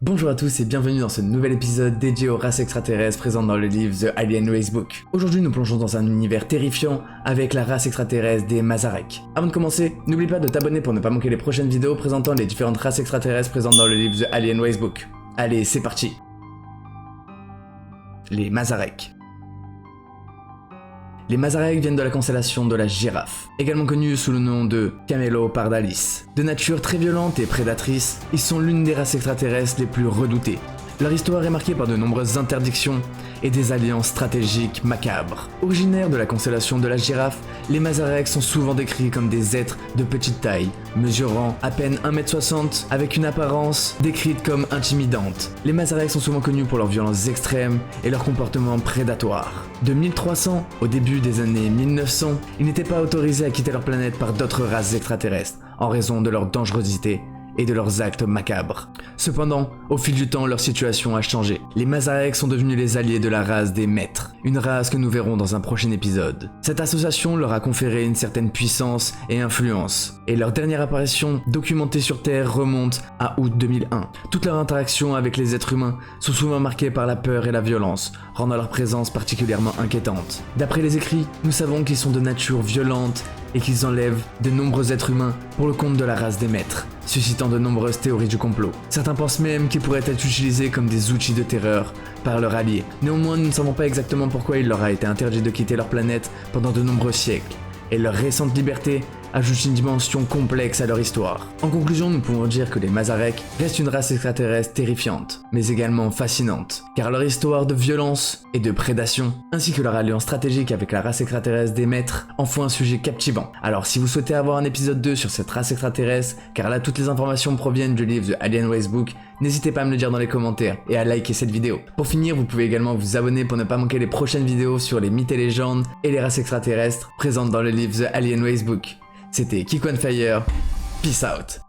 Bonjour à tous et bienvenue dans ce nouvel épisode dédié aux races extraterrestres présentes dans le livre The Alien Racebook. Aujourd'hui nous plongeons dans un univers terrifiant avec la race extraterrestre des Mazarek. Avant de commencer, n'oublie pas de t'abonner pour ne pas manquer les prochaines vidéos présentant les différentes races extraterrestres présentes dans le livre The Alien Racebook. Allez, c'est parti. Les Mazarek. Les Mazarek viennent de la constellation de la Girafe, également connue sous le nom de Camelopardalis. De nature très violente et prédatrice, ils sont l'une des races extraterrestres les plus redoutées. Leur histoire est marquée par de nombreuses interdictions et des alliances stratégiques macabres. Originaires de la constellation de la Girafe, les Mazarek sont souvent décrits comme des êtres de petite taille, mesurant à peine 1m60 avec une apparence décrite comme intimidante. Les Mazarek sont souvent connus pour leur violence extrême et leur comportement prédatoire. De 1300 au début des années 1900, ils n'étaient pas autorisés à quitter leur planète par d'autres races extraterrestres en raison de leur dangerosité et de leurs actes macabres. Cependant, au fil du temps, leur situation a changé. Les Mazarek sont devenus les alliés de la race des Maîtres, une race que nous verrons dans un prochain épisode. Cette association leur a conféré une certaine puissance et influence, et leur dernière apparition documentée sur Terre remonte à août 2001. Toutes leurs interactions avec les êtres humains sont souvent marquées par la peur et la violence, rendant leur présence particulièrement inquiétante. D'après les écrits, nous savons qu'ils sont de nature violente et qu'ils enlèvent de nombreux êtres humains pour le compte de la race des Maîtres, suscitant de nombreuses théories du complot. Certains pensent même qu'ils pourraient être utilisés comme des outils de terreur par leurs alliés. Néanmoins, nous ne savons pas exactement pourquoi il leur a été interdit de quitter leur planète pendant de nombreux siècles, et leur récente liberté ajoute une dimension complexe à leur histoire. En conclusion, nous pouvons dire que les Mazarek restent une race extraterrestre terrifiante, mais également fascinante, car leur histoire de violence et de prédation, ainsi que leur alliance stratégique avec la race extraterrestre des Maîtres, en font un sujet captivant. Alors si vous souhaitez avoir un épisode 2 sur cette race extraterrestre, car là toutes les informations proviennent du livre The Alien Racebook, n'hésitez pas à me le dire dans les commentaires et à liker cette vidéo. Pour finir, vous pouvez également vous abonner pour ne pas manquer les prochaines vidéos sur les mythes et légendes et les races extraterrestres présentes dans le livre The Alien Racebook. C'était Kiko on Fire, peace out.